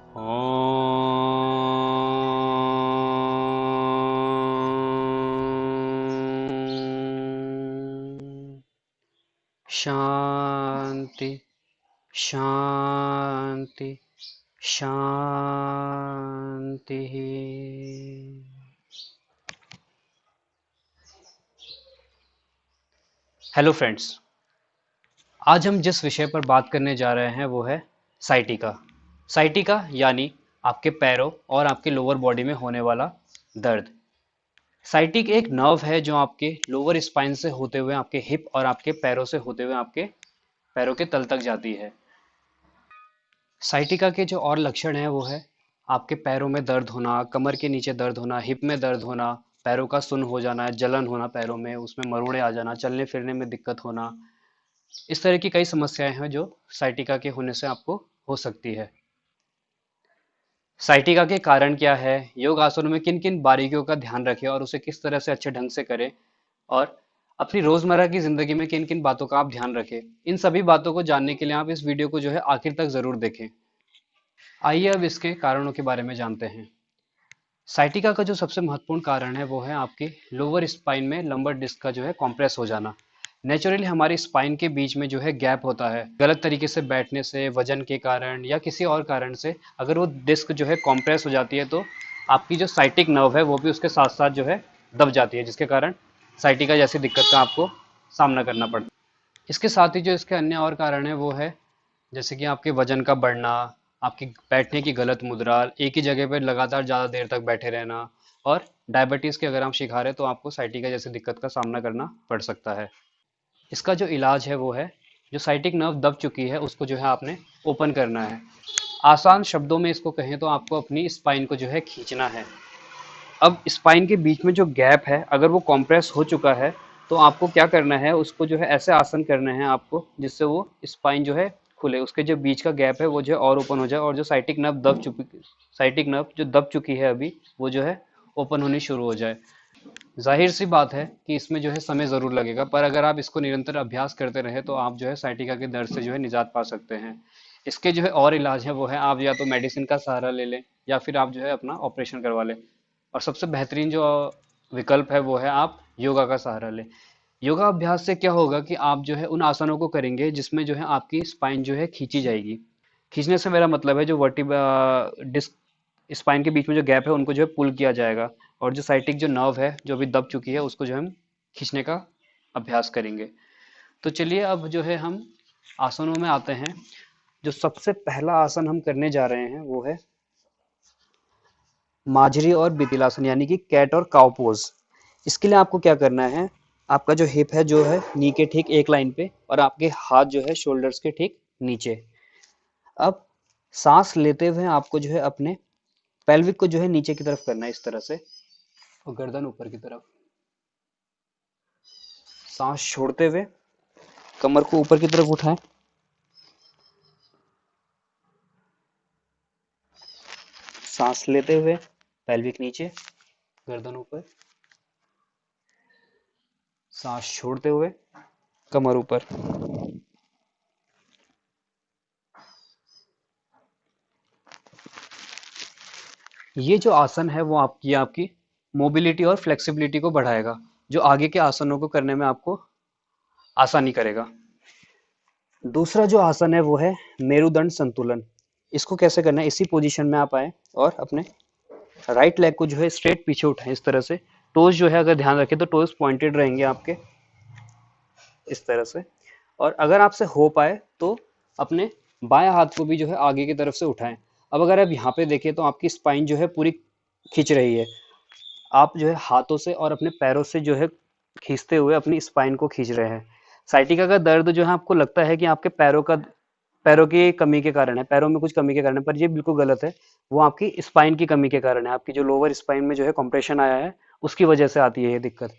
ओम शांति शांति शांति। Hello friends, आज हम जिस विषय पर बात करने जा रहे हैं वो है साइटिका। साइटिका यानी आपके पैरों और आपके लोअर बॉडी में होने वाला दर्द। साइटिक एक नर्व है जो आपके लोअर स्पाइन से होते हुए आपके हिप और आपके पैरों से होते हुए आपके पैरों के तल तक जाती है। साइटिका के जो और लक्षण हैं वो है आपके पैरों में दर्द होना, कमर के नीचे दर्द होना, हिप में दर्द होना, पैरों का सुन्न हो जाना, जलन होना पैरों में, उसमें मरोड़े आ जाना, चलने फिरने में दिक्कत होना। इस तरह की कई समस्याएं हैं जो साइटिका के होने से आपको हो सकती है। साइटिका के कारण क्या है, योग आसनों में किन किन बारीकियों का ध्यान रखें और उसे किस तरह से अच्छे ढंग से करें, और अपनी रोजमर्रा की जिंदगी में किन किन बातों का आप ध्यान रखें, इन सभी बातों को जानने के लिए आप इस वीडियो को जो है आखिर तक जरूर देखें। आइए अब इसके कारणों के बारे में जानते हैं। साइटिका का जो सबसे महत्वपूर्ण कारण है वो है आपके लोअर स्पाइन में लंबर डिस्क का जो है कॉम्प्रेस हो जाना। नेचुरली हमारी स्पाइन के बीच में जो है गैप होता है, गलत तरीके से बैठने से, वजन के कारण या किसी और कारण से अगर वो डिस्क जो है कॉम्प्रेस हो जाती है तो आपकी जो साइटिक नर्व है वो भी उसके साथ साथ जो है दब जाती है, जिसके कारण साइटिका जैसी दिक्कत का आपको सामना करना पड़ता है। इसके साथ ही जो इसके अन्य और कारण है वो है जैसे कि आपके वजन का बढ़ना, आपकी बैठने की गलत मुद्रा, एक ही जगह पर लगातार ज़्यादा देर तक बैठे रहना, और डायबिटीज़ के अगर आप शिकार हैं तो आपको साइटिका जैसी दिक्कत का सामना करना पड़ सकता है। इसका जो इलाज है वो है, जो साइटिक नर्व दब चुकी है उसको जो है आपने ओपन करना है। आसान शब्दों में इसको कहें तो आपको अपनी स्पाइन को जो है खींचना है। अब स्पाइन के बीच में जो गैप है अगर वो कॉम्प्रेस हो चुका है तो आपको क्या करना है, उसको जो है ऐसे आसन करने हैं आपको जिससे वो स्पाइन जो है खुले, उसके जो बीच का गैप है वो जो है और ओपन हो जाए, और जो साइटिक नर्व जो दब चुकी है अभी वो जो है ओपन होनी शुरू हो जाए। जाहिर सी बात है कि इसमें जो है समय ज़रूर लगेगा, पर अगर आप इसको निरंतर अभ्यास करते रहे तो आप जो है साइटिका के दर्द से जो है निजात पा सकते हैं। इसके जो है और इलाज है वो है, आप या तो मेडिसिन का सहारा ले लें या फिर आप जो है अपना ऑपरेशन करवा लें, और सबसे बेहतरीन जो विकल्प है वो है आप योगा का सहारा लें। योगा अभ्यास से क्या होगा कि आप जो है उन आसनों को करेंगे जिसमें जो है आपकी स्पाइन जो है खींची जाएगी। खींचने से मेरा मतलब है जो डिस्क स्पाइन के बीच में जो गैप है उनको जो है पुल किया जाएगा, और जो साइटिक जो नर्व है जो अभी दब चुकी है उसको जो हम खींचने का अभ्यास करेंगे। तो चलिए अब जो है हम आसनों में आते हैं। जो सबसे पहला आसन हम करने जा रहे हैं वो है माझरी और बितिलासन यानी कि कैट और काउ पोज। इसके लिए आपको क्या करना है, आपका जो हिप है जो है नी के ठीक एक लाइन पे, और आपके हाथ जो है शोल्डर्स के ठीक नीचे। अब सांस लेते हुए आपको जो है अपने पेल्विक को जो है नीचे की तरफ करना है इस तरह से, और गर्दन ऊपर की तरफ। सांस छोड़ते हुए कमर को ऊपर की तरफ उठाएं। सांस लेते हुए पेल्विक नीचे, गर्दन ऊपर। सांस छोड़ते हुए कमर ऊपर। ये जो आसन है वो आपकी आपकी मोबिलिटी और फ्लेक्सिबिलिटी को बढ़ाएगा, जो आगे के आसनों को करने में आपको आसानी करेगा। दूसरा जो आसन है वो है मेरुदंड संतुलन। इसको कैसे करना है, इसी पोजीशन में आप आए और अपने राइट लेग को जो है स्ट्रेट पीछे उठाएं इस तरह से। टोज जो है अगर ध्यान रखें तो टोज पॉइंटेड रहेंगे आपके इस तरह से। और अगर आपसे हो पाए तो अपने बाएं हाथ को भी जो है आगे की तरफ से उठाएं। अब अगर आप यहाँ पे देखें तो आपकी स्पाइन जो है पूरी खींच रही है। आप जो है हाथों से और अपने पैरों से जो है खींचते हुए अपनी स्पाइन को खींच रहे हैं। साइटिका का दर्द जो है आपको लगता है कि आपके पैरों की कमी के कारण है, पैरों में कुछ कमी के कारण है, पर ये बिल्कुल गलत है। वो आपकी स्पाइन की कमी के कारण है, आपकी जो लोअर स्पाइन में जो है कंप्रेशन आया है उसकी वजह से आती है ये दिक्कत।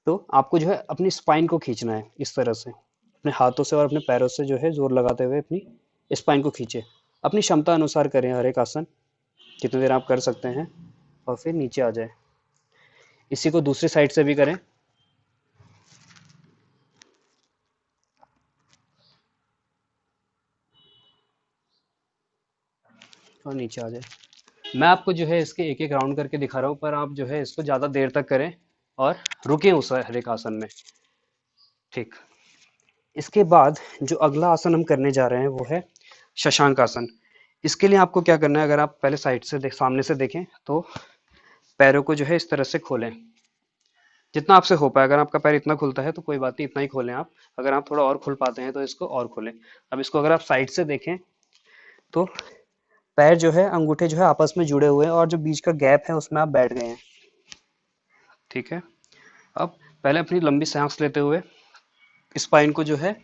तो आपको जो है अपनी स्पाइन को खींचना है इस तरह से, अपने हाथों से और अपने पैरों से जो है जोर लगाते हुए अपनी स्पाइन को खींचे। अपनी क्षमता अनुसार करें हर एक आसन, जितनी देर आप कर सकते हैं, और फिर नीचे आ जाए। इसी को दूसरी साइड से भी करें। थोड़ा नीचे आ जाए। मैं आपको जो है इसके एक एक राउंड करके दिखा रहा हूँ, पर आप जो है इसको ज़्यादा देर तक करें और रुकें उस हर एक आसन में। ठीक। इसके बाद जो अगला आसन हम करने जा रहे हैं वो है शशांक आसन। इसके लिए आपको क्या करना है, अगर आप पहले साइड से सामने से देखें तो पैरों को जो है इस तरह से खोलें, जितना आपसे हो पाए। अगर आपका पैर इतना खुलता है तो कोई बात नहीं, इतना ही खोलें आप। अगर आप थोड़ा और खुल पाते हैं तो इसको और खोलें। अब इसको अगर आप साइड से देखें तो पैर जो है, अंगूठे जो है आपस में जुड़े हुए हैं और जो बीच का गैप है उसमें आप बैठ गए हैं। ठीक है। अब पहले अपनी लंबी सांस लेते हुए स्पाइन को जो है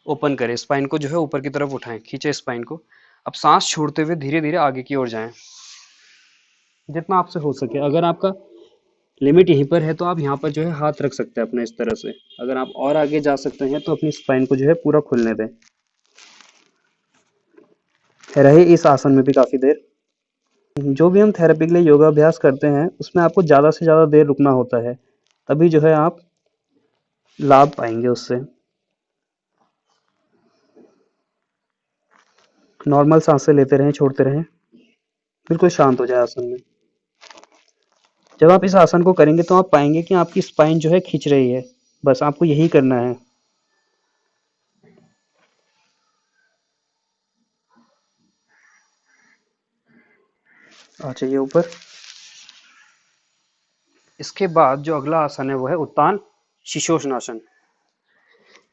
ओपन करें, स्पाइन को जो है ऊपर की तरफ उठाएं, खींचे स्पाइन को। अब सांस छोड़ते हुए धीरे धीरे आगे की ओर जाएं, जितना आपसे हो सके। अगर आपका लिमिट यहीं पर है तो आप यहाँ पर जो है हाथ रख सकते हैं अपने इस तरह से। अगर आप और आगे जा सकते हैं तो अपनी स्पाइन को जो है पूरा खुलने दें। रहे इस आसन में भी काफी देर। जो भी हम थेरेपी के लिए योगा अभ्यास करते हैं उसमें आपको ज़्यादा से ज़्यादा देर रुकना होता है, तभी जो है आप लाभ पाएंगे उससे। नॉर्मल सांसें लेते रहें, छोड़ते रहें, बिल्कुल शांत हो जाए आसन में। जब आप इस आसन को करेंगे तो आप पाएंगे कि आपकी स्पाइन जो है खिंच रही है। बस आपको यही करना है। आ जाइए ऊपर। इसके बाद जो अगला आसन है वो है उत्तान शीर्षोत्तानासन।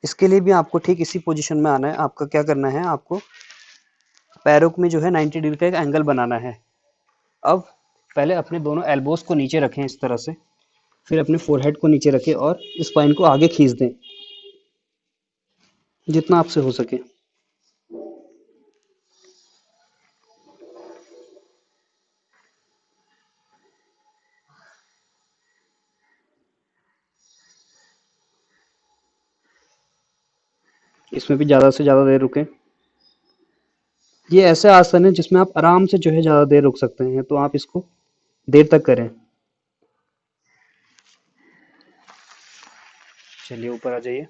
इसके लिए भी आपको ठीक इसी पोजीशन में आना है। आपका क्या करना है, आपको पैरों में जो है 90 डिग्री का एक एंगल बनाना है। अब पहले अपने दोनों एल्बोज को नीचे रखें इस तरह से, फिर अपने फोरहेड को नीचे रखें और स्पाइन को आगे खींच दें, जितना आपसे हो सके। इसमें भी ज़्यादा से ज़्यादा देर रुकें। ये ऐसे आसन है जिसमें आप आराम से जो है ज़्यादा देर रुक सकते हैं, तो आप इसको देर तक करें। चलिए ऊपर आ जाइए।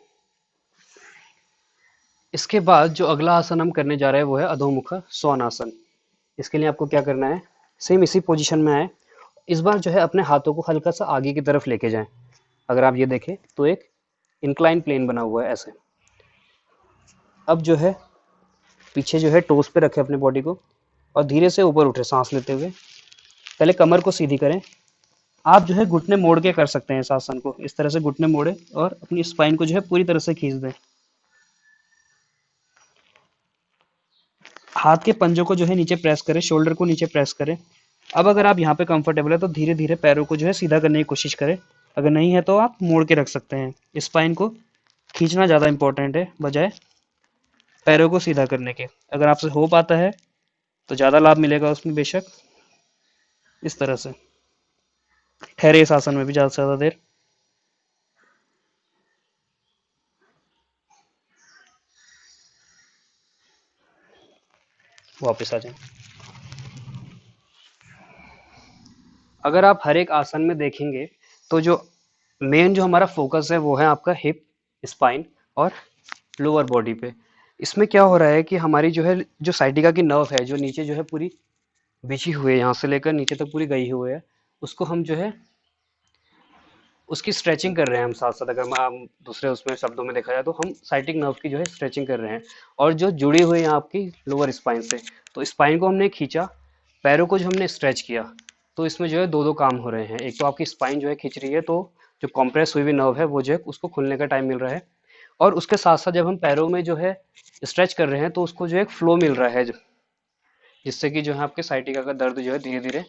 इसके बाद जो अगला आसन हम करने जा रहे हैं वो है अधोमुख श्वानासन। इसके लिए आपको क्या करना है, सेम इसी पोजीशन में आए। इस बार जो है अपने हाथों को हल्का सा आगे की तरफ लेके जाएं। अगर आप ये देखें तो एक इंक्लाइन प्लेन बना हुआ है ऐसे। अब जो है पीछे जो है टोस पे रखें अपने बॉडी को और धीरे से ऊपर उठे सांस लेते हुए। पहले कमर को सीधी करें। आप जो है घुटने मोड़ के कर सकते हैं इस आसन को। इस तरह से घुटने मोड़े और अपनी स्पाइन को जो है पूरी तरह से खींच दें। हाथ के पंजों को जो है नीचे प्रेस करें, शोल्डर को नीचे प्रेस करें। अब अगर आप यहाँ पे कंफर्टेबल है तो धीरे धीरे पैरों को जो है सीधा करने की कोशिश करें। अगर नहीं है तो आप मोड़ के रख सकते हैं। स्पाइन को खींचना ज़्यादा इंपॉर्टेंट है बजाय पैरों को सीधा करने के। अगर आपसे हो पाता है तो ज़्यादा लाभ मिलेगा उसमें बेशक। इस तरह से ठहरे इस आसन में भी ज़्यादा से ज़्यादा देर। वापस आ जाए। अगर आप हर एक आसन में देखेंगे तो जो मेन जो हमारा फोकस है वो है आपका हिप, स्पाइन और लोअर बॉडी पे। इसमें क्या हो रहा है कि हमारी जो है जो साइटिका की नर्व है जो नीचे जो है पूरी बिछी हुई है, यहाँ से लेकर नीचे तक पूरी गई हुई है, उसको हम जो है उसकी स्ट्रेचिंग कर रहे हैं हम साथ साथ। अगर हम दूसरे उसमें शब्दों में देखा जाए तो हम साइटिक नर्व की जो है स्ट्रेचिंग कर रहे हैं और जो जुड़ी हुई है आपकी लोअर स्पाइन से। तो स्पाइन को हमने खींचा, पैरों को जो हमने स्ट्रेच किया, तो इसमें जो है दो दो काम हो रहे हैं। एक तो आपकी स्पाइन जो है खींच रही है, तो जो कॉम्प्रेस हुई हुई नर्व है वो जो है उसको खुलने का टाइम मिल रहा है। और उसके साथ साथ जब हम पैरों में जो है स्ट्रेच कर रहे हैं तो उसको जो है एक फ्लो मिल रहा है, जिससे कि जो है आपके साइटिका का दर्द जो है धीरे धीरे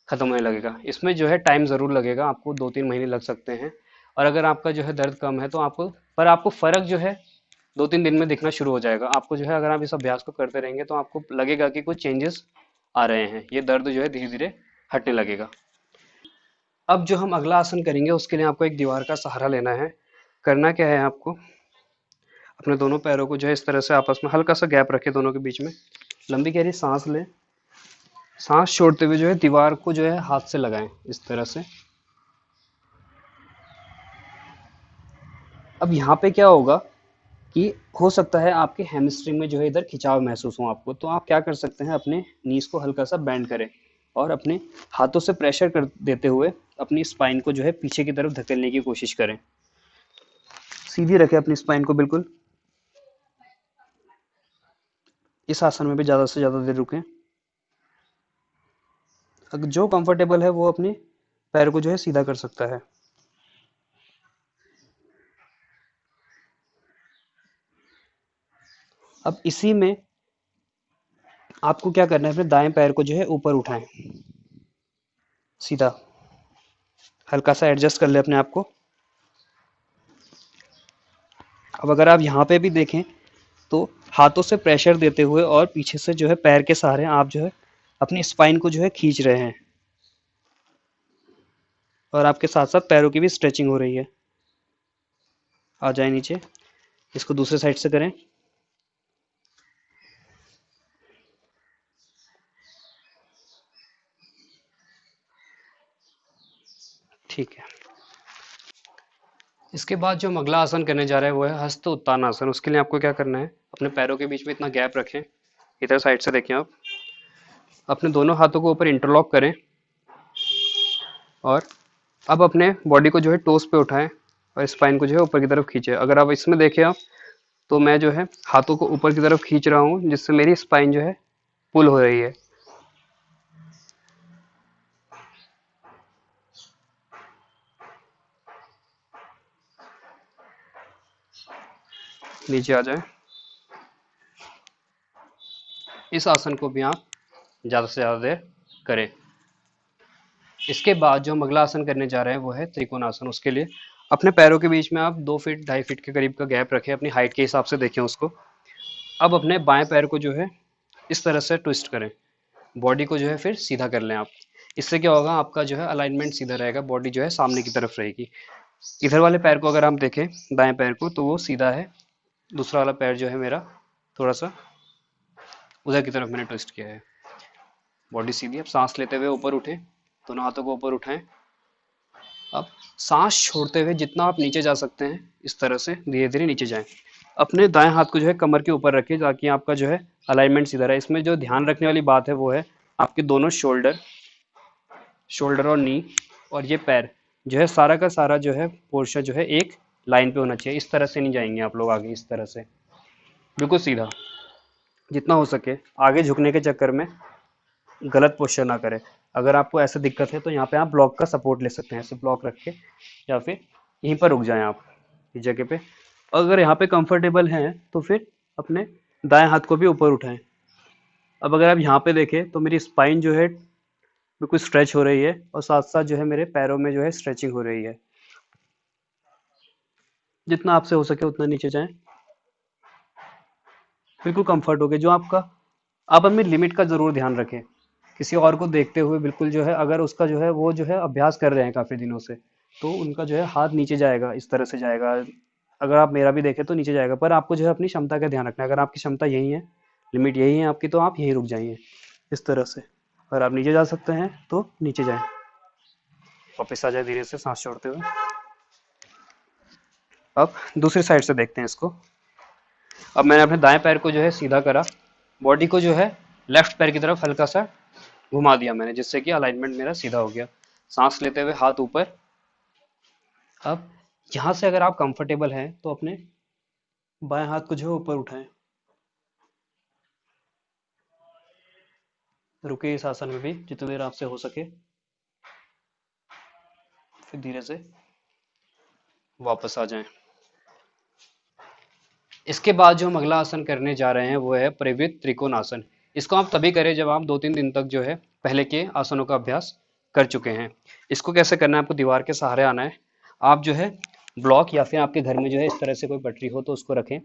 खत्म होने लगेगा। इसमें जो है टाइम ज़रूर लगेगा, आपको 2-3 महीने लग सकते हैं। और अगर आपका जो है दर्द कम है तो आपको फ़र्क जो है 2-3 दिन में दिखना शुरू हो जाएगा। आपको जो है अगर आप इस अभ्यास को करते रहेंगे तो आपको लगेगा कि कुछ चेंजेस आ रहे हैं, ये दर्द जो है धीरे धीरे हटने लगेगा। अब जो हम अगला आसन करेंगे उसके लिए आपको एक दीवार का सहारा लेना है। करना क्या है, आपको अपने दोनों पैरों को जो है इस तरह से आपस में हल्का सा गैप रखें दोनों के बीच में। लंबी गहरी सांस लें। सांस छोड़ते हुए जो है दीवार को जो है हाथ से लगाएं इस तरह से। अब यहाँ पे क्या होगा कि हो सकता है आपके हैमस्ट्रिंग में जो है इधर खिंचाव महसूस हो आपको, तो आप क्या कर सकते हैं, अपने नीज को हल्का सा बेंड करें और अपने हाथों से प्रेशर कर देते हुए अपनी स्पाइन को जो है पीछे की तरफ धकेलने की कोशिश करें। सीधी रखें अपनी स्पाइन को बिल्कुल। इस आसन में भी ज़्यादा से ज़्यादा देर रुकें। अगर जो कंफर्टेबल है वो अपने पैर को जो है सीधा कर सकता है। अब इसी में आपको क्या करना है, अपने दाएं पैर को जो है ऊपर उठाएं सीधा, हल्का सा एडजस्ट कर ले अपने आप को। अब अगर आप यहाँ पे भी देखें तो हाथों से प्रेशर देते हुए और पीछे से जो है पैर के सहारे आप जो है अपनी स्पाइन को जो है खींच रहे हैं, और आपके साथ साथ पैरों की भी स्ट्रेचिंग हो रही है। आ जाए नीचे, इसको दूसरे साइड से करें। ठीक है। इसके बाद जो हम अगला आसन करने जा रहे हैं वो है हस्त उत्तान आसन। उसके लिए आपको क्या करना है, अपने पैरों के बीच में इतना गैप रखें, इधर साइड से देखें आप, अपने दोनों हाथों को ऊपर इंटरलॉक करें और अब अपने बॉडी को जो है टोस पे उठाएं और स्पाइन को जो है ऊपर की तरफ खींचे। अगर आप इसमें देखें आप, तो मैं जो है हाथों को ऊपर की तरफ खींच रहा हूँ जिससे मेरी स्पाइन जो है पुल हो रही है। नीचे आ जाए। इस आसन को भी आप ज़्यादा से ज़्यादा देर करें। इसके बाद जो हम अगला आसन करने जा रहे हैं वो है त्रिकोणासन। उसके लिए अपने पैरों के बीच में आप 2 फीट 2.5 फीट के करीब का गैप रखें, अपनी हाइट के हिसाब से देखें उसको। अब अपने बाएं पैर को जो है इस तरह से ट्विस्ट करें, बॉडी को जो है फिर सीधा कर लें आप। इससे क्या होगा, आपका जो है अलाइनमेंट सीधा रहेगा, बॉडी जो है सामने की तरफ रहेगी। इधर वाले पैर को अगर हम देखें, दाएं पैर को, तो वो सीधा है। दूसरा वाला पैर जो है मेरा थोड़ा सा उधर की तरफ मैंने ट्विस्ट किया है। बॉडी सीधी। अब सांस लेते हुए ऊपर उठें, दोनों हाथों को ऊपर उठाएं। अब सांस छोड़ते हुए जितना आप नीचे जा सकते हैं इस तरह से धीरे धीरे नीचे जाएं। अपने दाएं हाथ को जो है कमर के ऊपर रखें ताकि आपका जो है अलाइनमेंट सीधा रहे। इसमें जो ध्यान रखने वाली बात है वो है आपके दोनों शोल्डर शोल्डर और नी और ये पैर जो है सारा का सारा जो है पोर्शन जो है एक लाइन पे होना चाहिए। इस तरह से नहीं जाएंगे आप लोग आगे, इस तरह से बिल्कुल सीधा जितना हो सके। आगे झुकने के चक्कर में गलत पोस्चर ना करें। अगर आपको ऐसा दिक्कत है तो यहाँ पे आप ब्लॉक का सपोर्ट ले सकते हैं, ऐसे ब्लॉक रख के, या फिर यहीं पर रुक जाएं आप इस जगह पे। अगर यहाँ पे कंफर्टेबल हैं तो फिर अपने दाएं हाथ को भी ऊपर उठाएं। अब अगर आप यहाँ पे देखें तो मेरी स्पाइन जो है बिल्कुल स्ट्रेच हो रही है और साथ साथ जो है मेरे पैरों में जो है स्ट्रेचिंग हो रही है। जितना आपसे हो सके उतना नीचे जाएं, बिल्कुल कंफर्ट हो गया जो आपका। आप अपनी लिमिट का ज़रूर ध्यान रखें, किसी और को देखते हुए बिल्कुल जो है, अगर उसका जो है वो जो है अभ्यास कर रहे हैं काफ़ी दिनों से, तो उनका जो है हाथ नीचे जाएगा, इस तरह से जाएगा। अगर आप मेरा भी देखें तो नीचे जाएगा, पर आपको जो है अपनी क्षमता का ध्यान रखना है। अगर आपकी क्षमता यही है, लिमिट यही है आपकी, तो आप यहीं रुक जाइए इस तरह से। अगर आप नीचे जा सकते हैं तो नीचे जाएं, वापस आ जाए धीरे से सांस छोड़ते हुए। अब दूसरी साइड से देखते हैं इसको। अब मैंने अपने दाएं पैर को जो है सीधा करा, बॉडी को जो है लेफ्ट पैर की तरफ हल्का सा घुमा दिया मैंने, जिससे कि अलाइनमेंट मेरा सीधा हो गया। सांस लेते हुए हाथ ऊपर। अब यहाँ से अगर आप कंफर्टेबल हैं तो अपने बाएं हाथ को जो है ऊपर उठाएं। रुके इस आसन में भी जितनी देर आपसे हो सके, फिर धीरे से वापस आ जाएं। इसके बाद जो हम अगला आसन करने जा रहे हैं वो है परिवृत्त त्रिकोण आसन। इसको आप तभी करें जब आप 2-3 दिन तक जो है पहले के आसनों का अभ्यास कर चुके हैं। इसको कैसे करना है, आपको दीवार के सहारे आना है। आप जो है ब्लॉक या फिर आपके घर में जो है इस तरह से कोई पटरी हो तो उसको रखें।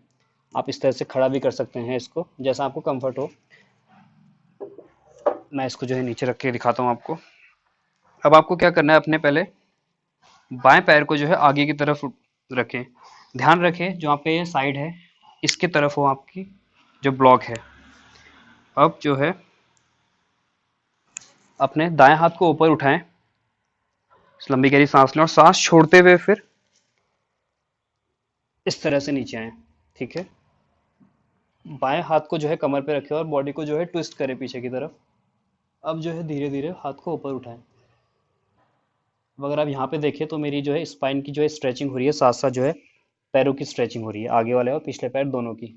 आप इस तरह से खड़ा भी कर सकते हैं इसको, जैसा आपको कंफर्ट हो। मैं इसको जो है नीचे रख के दिखाता हूँ आपको। अब आपको क्या करना है, अपने पहले बाएं पैर को जो है आगे की तरफ रखें। ध्यान रखें जो आपका ये साइड है इसके तरफ हो आपकी जो ब्लॉक है। अब जो है अपने दाएं हाथ को ऊपर उठाएं, लंबी गहरी सांस लें और सांस छोड़ते हुए फिर इस तरह से नीचे आए। ठीक है। बाएं हाथ को जो है कमर पे रखें और बॉडी को जो है ट्विस्ट करें पीछे की तरफ। अब जो है धीरे धीरे हाथ को ऊपर उठाएं। अब अगर आप यहाँ पे देखें तो मेरी जो है स्पाइन की जो है स्ट्रेचिंग हो रही है, साथ साथ जो है पैरों की स्ट्रेचिंग हो रही है, आगे वाले और पिछले पैर दोनों की।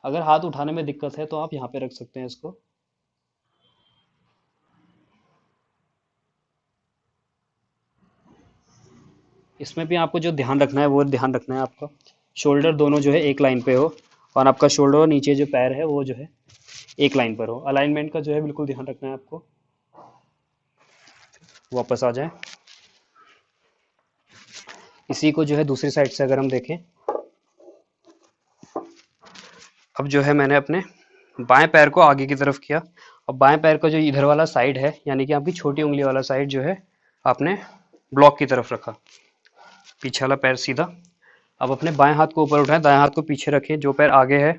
अगर हाथ उठाने में दिक्कत है तो आप यहाँ पे रख सकते हैं इसको। इसमें भी आपको जो ध्यान रखना है वो ध्यान रखना है आपका शोल्डर दोनों जो है एक लाइन पे हो, और आपका शोल्डर और नीचे जो पैर है वो जो है एक लाइन पर हो। अलाइनमेंट का जो है बिल्कुल ध्यान रखना है आपको। वापस आ जाए। इसी को जो है दूसरी साइड से अगर हम देखें, अब जो है मैंने अपने बाएं पैर को आगे की तरफ किया, और बाएं पैर का जो इधर वाला साइड है यानी कि आपकी छोटी उंगली वाला साइड जो है आपने ब्लॉक की तरफ रखा, पीछे वाला पैर सीधा। अब अपने बाएं हाथ को ऊपर उठाएं, दाएं हाथ को पीछे रखें, जो पैर आगे है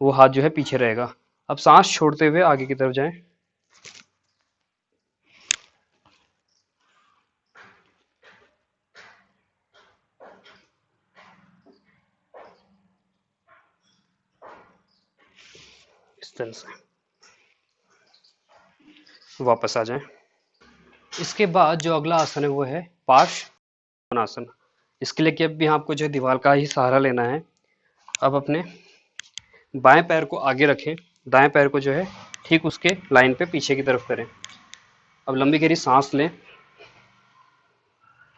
वो हाथ जो है पीछे रहेगा। अब सांस छोड़ते हुए आगे की तरफ जाएं। इस तरह से वापस आ जाएं। इसके बाद जो अगला आसन है वो है पार्श्वनासन। इसके लिए कि अब भी आपको जो है दीवार का ही सहारा लेना है। अब अपने बाएं पैर को आगे रखें, दाएं पैर को जो है ठीक उसके लाइन पे पीछे की तरफ करें। अब लंबी गहरी सांस लें,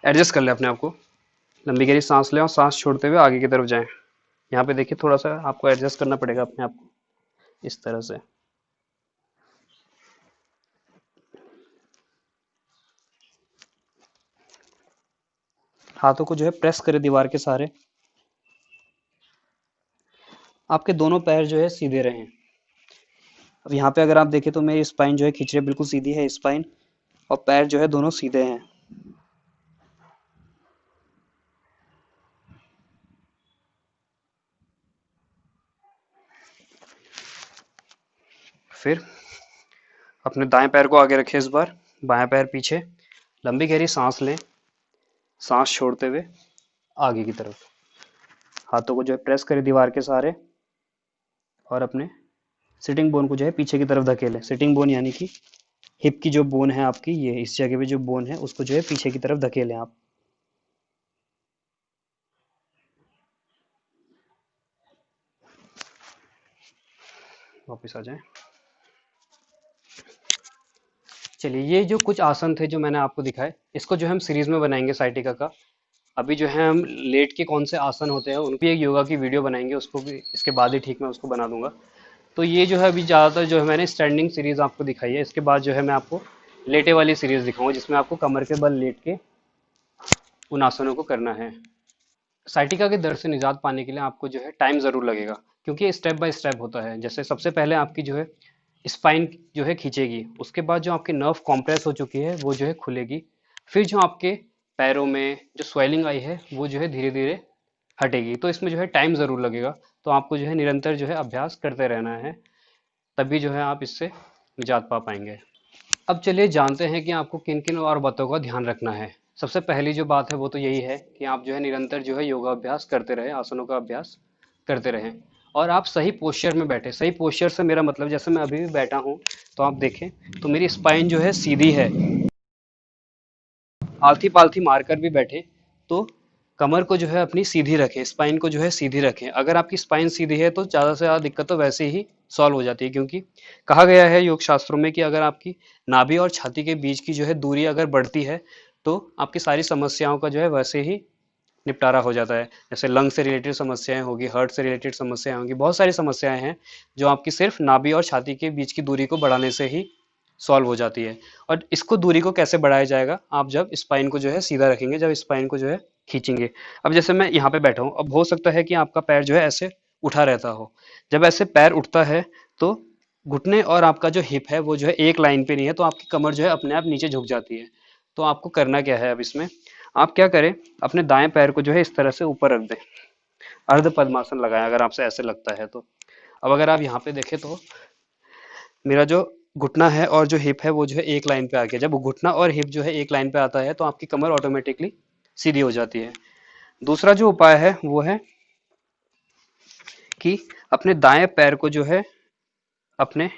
एडजस्ट कर लें अपने आप को। लंबी गहरी सांस लें और सांस छोड़ते हुए आगे की तरफ जाएं। यहाँ पे देखिए थोड़ा सा आपको एडजस्ट करना पड़ेगा अपने आप को, इस तरह से। हाथों को जो है प्रेस करें दीवार के सहारे। आपके दोनों पैर जो है सीधे रहें। अब यहाँ पे अगर आप देखें तो मेरी स्पाइन जो है खींच रही, बिल्कुल सीधी है स्पाइन, और पैर जो है दोनों सीधे हैं। फिर अपने दाएं पैर को आगे रखें, इस बार बाएं पैर पीछे, लंबी गहरी सांस लें, सांस छोड़ते हुए आगे की तरफ। हाथों को जो है प्रेस करें दीवार के सहारे, और अपने सिटिंग बोन को जो है पीछे की तरफ धकेलें। सिटिंग बोन यानी कि हिप की जो बोन है आपकी, ये इस जगह पे जो बोन है उसको जो है पीछे की तरफ धकेलें आप। वापस आ जाएं। चलिए, ये जो कुछ आसन थे जो मैंने आपको दिखाए, इसको जो है हम सीरीज में बनाएंगे साइटिका का। अभी जो है हम लेट के कौन से आसन होते हैं उनकी एक योगा की वीडियो बनाएंगे, उसको भी इसके बाद ही ठीक मैं उसको बना दूंगा। तो ये जो है अभी ज़्यादातर जो है मैंने स्टैंडिंग सीरीज आपको दिखाई है। इसके बाद जो है मैं आपको लेटे वाली सीरीज दिखाऊंगा, जिसमें आपको कमर के बल लेट के उन आसनों को करना है। साइटिका के दर्द से निजात पाने के लिए आपको जो है टाइम ज़रूर लगेगा, क्योंकि ये स्टेप बाय स्टेप होता है। जैसे सबसे पहले आपकी जो है स्पाइन जो है खींचेगी, उसके बाद जो आपकी नर्व कॉम्प्रेस हो चुकी है वो जो है खुलेगी। फिर जो आपके पैरों में जो स्वेलिंग आई है वो जो है धीरे धीरे हटेगी। तो इसमें जो है टाइम ज़रूर लगेगा, तो आपको जो है निरंतर जो है अभ्यास करते रहना है, तभी जो है आप इससे निजात पा पाएंगे। अब चलिए जानते हैं कि आपको किन किन और बातों का ध्यान रखना है। सबसे पहली जो बात है वो तो यही है कि आप जो है निरंतर जो है योगा अभ्यास करते रहें, आसनों का अभ्यास करते रहें, और आप सही पोस्चर में बैठे। सही पोस्चर से मेरा मतलब, जैसे मैं अभी भी बैठा हूँ तो आप देखें तो मेरी स्पाइन जो है सीधी है। आलथी पालथी मारकर भी बैठे तो कमर को जो है अपनी सीधी रखें, स्पाइन को जो है सीधी रखें। अगर आपकी स्पाइन सीधी है तो ज़्यादा से ज़्यादा दिक्कत तो वैसे ही सॉल्व हो जाती है, क्योंकि कहा गया है योग शास्त्रों में कि अगर आपकी नाभि और छाती के बीच की जो है दूरी अगर बढ़ती है तो आपकी सारी समस्याओं का जो है वैसे ही निपटारा हो जाता है। जैसे लंग से रिलेटेड समस्याएं होगी, हार्ट से रिलेटेड समस्याएं होंगी, बहुत सारी समस्याएं हैं जो आपकी सिर्फ नाभि और छाती के बीच की दूरी को बढ़ाने से ही सॉल्व हो जाती है। और इसको दूरी को कैसे बढ़ाया जाएगा, आप जब स्पाइन को जो है सीधा रखेंगे, जब स्पाइन को जो है खींचेंगे। अब जैसे मैं यहाँ पे बैठा हूँ, अब हो सकता है कि आपका पैर जो है ऐसे उठा रहता हो। जब ऐसे पैर उठता है तो घुटने और आपका जो हिप है वो जो है एक लाइन पे नहीं है, तो आपकी कमर जो है अपने आप नीचे झुक जाती है। तो आपको करना क्या है, अब इसमें आप क्या करें, अपने दाएं पैर को जो है इस तरह से ऊपर रख दें, अर्ध पद्मासन लगाएं अगर आपसे ऐसे लगता है तो। अब अगर आप यहाँ पे देखें तो मेरा जो घुटना है और जो हिप है वो जो है एक लाइन पे आ गया। जब घुटना और हिप जो है एक लाइन पे आता है तो आपकी कमर ऑटोमेटिकली सीधी हो जाती है। दूसरा जो उपाय है वो है कि अपने दाएं पैर को जो है अपने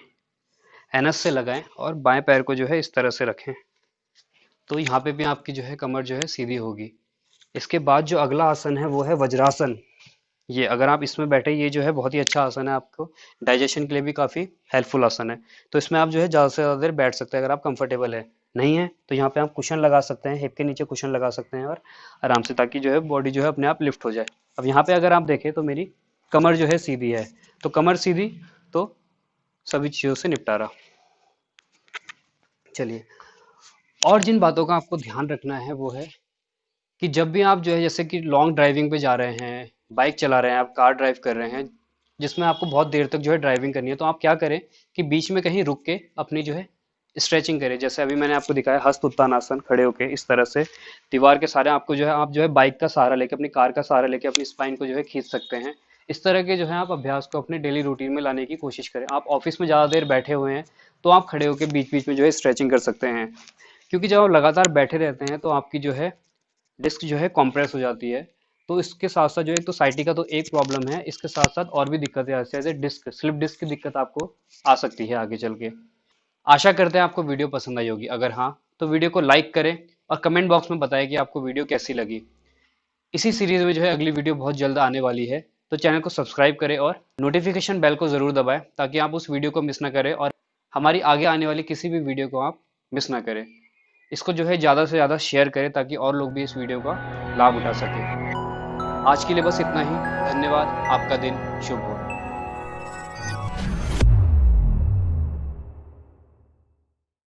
एनएस से लगाएं और बाएं पैर को जो है इस तरह से रखें। तो यहाँ पे भी आपकी जो है कमर जो है सीधी होगी। इसके बाद जो अगला आसन है वो है वज्रासन। ये अगर आप इसमें बैठे, ये जो है बहुत ही अच्छा आसन है, आपको डाइजेशन के लिए भी काफ़ी हेल्पफुल आसन है। तो इसमें आप जो है ज़्यादा से ज़्यादा देर बैठ सकते हैं अगर आप कंफर्टेबल है। नहीं है तो यहाँ पे आप कुशन लगा सकते हैं, हिप के नीचे कुशन लगा सकते हैं और आराम से, ताकि जो है बॉडी जो है अपने आप लिफ्ट हो जाए। अब यहाँ पे अगर आप देखें तो मेरी कमर जो है सीधी है, तो कमर सीधी तो सभी चीज़ों से निपटारा। चलिए, और जिन बातों का आपको ध्यान रखना है वो है कि जब भी आप जो है जैसे कि लॉन्ग ड्राइविंग पे जा रहे हैं, बाइक चला रहे हैं, आप कार ड्राइव कर रहे हैं जिसमें आपको बहुत देर तक जो है ड्राइविंग करनी है, तो आप क्या करें कि बीच में कहीं रुक के अपनी जो है स्ट्रेचिंग करें। जैसे अभी मैंने आपको दिखाया हस्त उत्तानासन, खड़े होके इस तरह से दीवार के सहारे आपको जो है, आप जो है बाइक का सहारा लेके, अपनी कार का सहारा लेके अपनी स्पाइन को जो है खींच सकते हैं। इस तरह के जो है आप अभ्यास को अपने डेली रूटीन में लाने की कोशिश करें। आप ऑफिस में ज़्यादा देर बैठे हुए हैं तो आप खड़े होकर बीच बीच में जो है स्ट्रेचिंग कर सकते हैं, क्योंकि जब आप लगातार बैठे रहते हैं तो आपकी जो है डिस्क जो है कॉम्प्रेस हो जाती है। तो इसके साथ साथ जो है, एक तो साइटिका तो एक प्रॉब्लम है, इसके साथ साथ और भी दिक्कतें आ सकती है, जैसे डिस्क स्लिप डिस्क की दिक्कत आपको आ सकती है आगे चल के। आशा करते हैं आपको वीडियो पसंद आई होगी। अगर हाँ तो वीडियो को लाइक करें और कमेंट बॉक्स में बताएं कि आपको वीडियो कैसी लगी। इसी सीरीज में जो है अगली वीडियो बहुत जल्द आने वाली है, तो चैनल को सब्सक्राइब करें और नोटिफिकेशन बेल को ज़रूर दबाएं ताकि आप उस वीडियो को मिस ना करें और हमारी आगे आने वाली किसी भी वीडियो को आप मिस ना करें। इसको जो है ज़्यादा से ज़्यादा शेयर करें ताकि और लोग भी इस वीडियो का लाभ उठा सकें। आज के लिए बस इतना ही। धन्यवाद। आपका दिन शुभ हो।